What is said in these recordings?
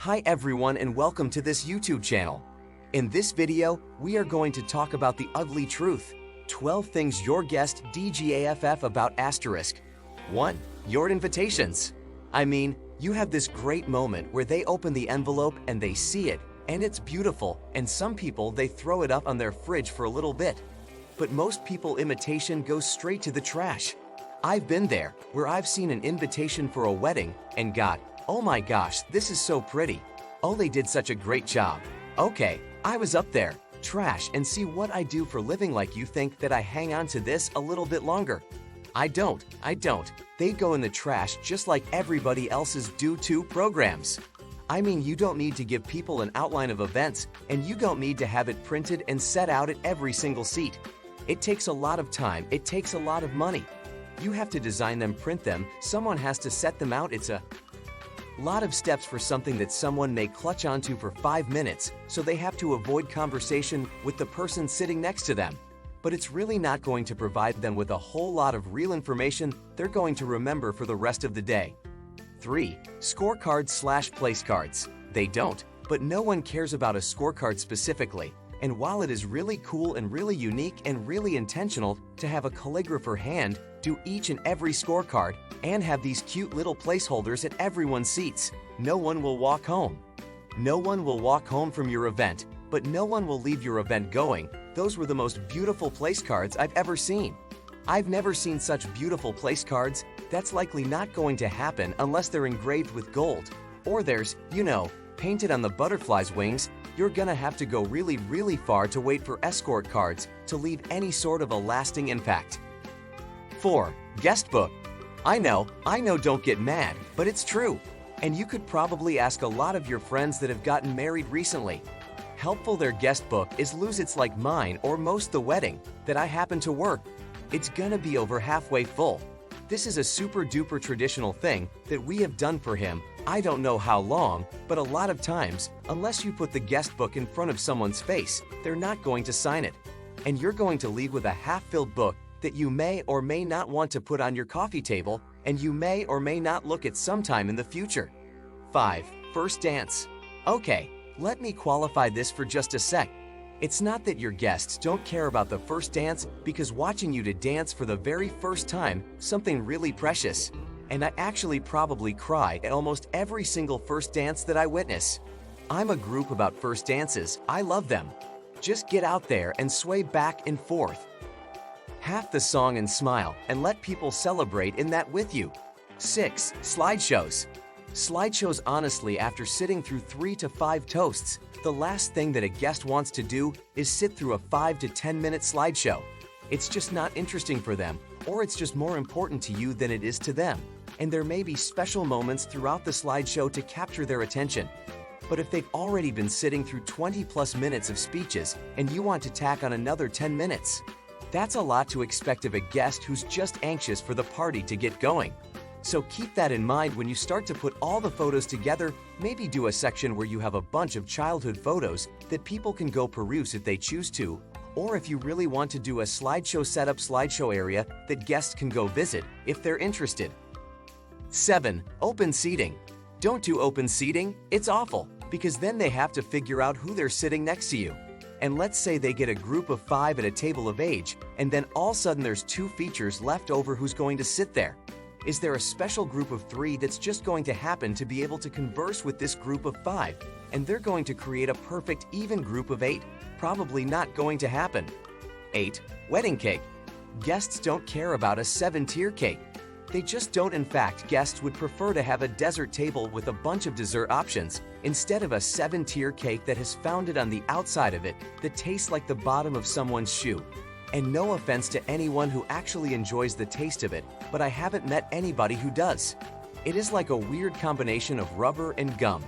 Hi everyone and welcome to this YouTube channel. In this video, we are going to talk about the ugly truth. 12 things your guest DGAFF about asterisk. 1. Your invitations. I mean, you have this great moment where they open the envelope and they see it, and it's beautiful, and some people they throw it up on their fridge for a little bit. But most people invitation goes straight to the trash. I've been there, where I've seen an invitation for a wedding and got, oh my gosh, this is so pretty. Oh, they did such a great job. Okay, I was up there, trash, and see what I do for living. Like you think that I hang on to this a little bit longer. I don't. They go in the trash just like everybody else's do-to programs. I mean, you don't need to give people an outline of events, and you don't need to have it printed and set out at every single seat. It takes a lot of time, it takes a lot of money. You have to design them, print them, someone has to set them out. It's a lot of steps for something that someone may clutch onto for 5 minutes, so they have to avoid conversation with the person sitting next to them. But it's really not going to provide them with a whole lot of real information they're going to remember for the rest of the day. 3. Scorecards/place cards. They don't, but no one cares about a scorecard specifically. And while it is really cool and really unique and really intentional to have a calligrapher hand do each and every scorecard and have these cute little placeholders at everyone's seats, no one will walk home. No one will walk home from your event, but no one will leave your event going, those were the most beautiful place cards I've ever seen. I've never seen such beautiful place cards. That's likely not going to happen unless they're engraved with gold. Or there's, painted on the butterfly's wings. You're gonna have to go really far to wait for escort cards to leave any sort of a lasting impact. 4. Guest book. I know, don't get mad, but it's true. And you could probably ask a lot of your friends that have gotten married recently. Helpful their guest book is loose. It's like mine or most the wedding that I happen to work. It's gonna be over halfway full. This is a super duper traditional thing that we have done for him. I don't know how long, but a lot of times, unless you put the guest book in front of someone's face, they're not going to sign it. And you're going to leave with a half-filled book that you may or may not want to put on your coffee table, and you may or may not look at sometime in the future. 5. First dance. Okay, let me qualify this for just a sec. It's not that your guests don't care about the first dance, because watching you to dance for the very first time, something really precious. And I actually probably cry at almost every single first dance that I witness. I'm a group about first dances. I love them. Just get out there and sway back and forth. Half the song and smile, and let people celebrate in that with you. 6. Slideshows. Slideshows. Honestly, after sitting through 3 to 5 toasts, the last thing that a guest wants to do is sit through a 5 to 10 minute slideshow. It's just not interesting for them, or it's just more important to you than it is to them. And there may be special moments throughout the slideshow to capture their attention. But if they've already been sitting through 20+ minutes of speeches and you want to tack on another 10 minutes, that's a lot to expect of a guest who's just anxious for the party to get going. So keep that in mind when you start to put all the photos together. Maybe do a section where you have a bunch of childhood photos that people can go peruse if they choose to, or if you really want to do a slideshow setup slideshow area that guests can go visit if they're interested. 7. Open seating. Don't do open seating, it's awful, because then they have to figure out who they're sitting next to you. And let's say they get a group of 5 at a table of age, and then all of a sudden there's 2 features left over. Who's going to sit there? Is there a special group of 3 that's just going to happen to be able to converse with this group of 5, and they're going to create a perfect even group of 8? Probably not going to happen. 8. Wedding cake. Guests don't care about a 7-tier cake. They just don't. In fact, guests would prefer to have a dessert table with a bunch of dessert options instead of a 7-tier cake that has founded on the outside of it that tastes like the bottom of someone's shoe. And no offense to anyone who actually enjoys the taste of it, but I haven't met anybody who does. It is like a weird combination of rubber and gum.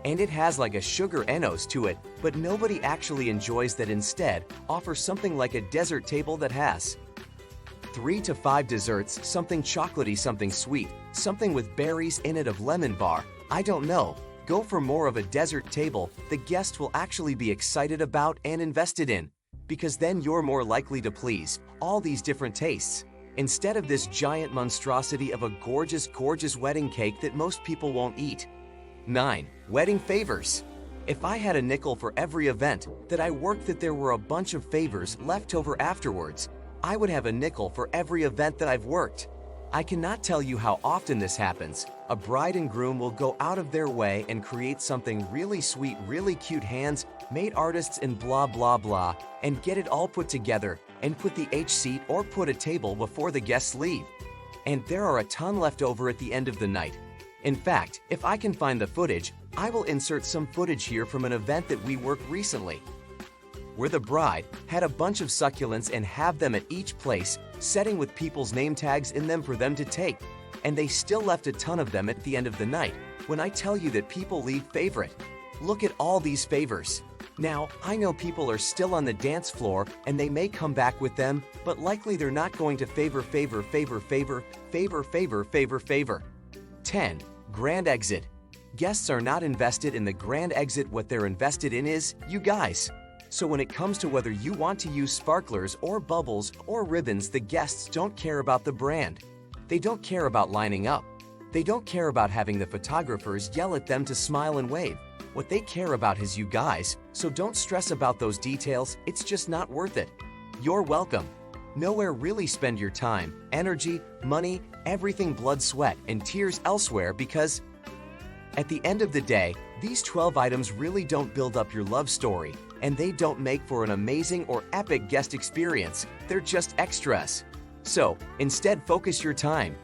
And it has like a sugar enos to it, but nobody actually enjoys that. Instead, offer something like a dessert table that has 3 to 5 desserts, something chocolatey, something sweet, something with berries in it of lemon bar. I don't know. Go for more of a dessert table the guest will actually be excited about and invested in, because then you're more likely to please all these different tastes. Instead of this giant monstrosity of a gorgeous wedding cake that most people won't eat. 9. Wedding favors. If I had a nickel for every event that I worked that there were a bunch of favors left over afterwards, I would have a nickel for every event that I've worked. I cannot tell you how often this happens. A bride and groom will go out of their way and create something really sweet, really cute hands-made artists and blah blah blah, and get it all put together and put the H seat or put a table before the guests leave. And there are a ton left over at the end of the night. In fact, if I can find the footage, I will insert some footage here from an event that we worked recently, where the bride had a bunch of succulents and have them at each place, setting with people's name tags in them for them to take. And they still left a ton of them at the end of the night. When I tell you that people leave favorite, look at all these favors. Now, I know people are still on the dance floor and they may come back with them, but likely they're not going to favor. 10. Grand exit. Guests are not invested in the grand exit. What they're invested in is you guys. So when it comes to whether you want to use sparklers or bubbles or ribbons, the guests don't care about the brand. They don't care about lining up. They don't care about having the photographers yell at them to smile and wave. What they care about is you guys, so don't stress about those details. It's just not worth it. You're welcome. Nowhere really spend your time, energy, money, everything, blood, sweat, and tears elsewhere, because at the end of the day, these 12 items really don't build up your love story, and they don't make for an amazing or epic guest experience. They're just extras. So, instead, focus your time,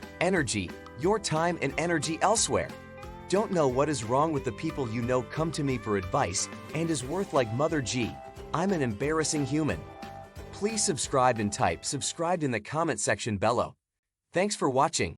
your time and energy elsewhere. Don't know what is wrong with the people you know come to me for advice and is worth like Mother G. I'm an embarrassing human. Please subscribe and type subscribed in the comment section below. Thanks for watching.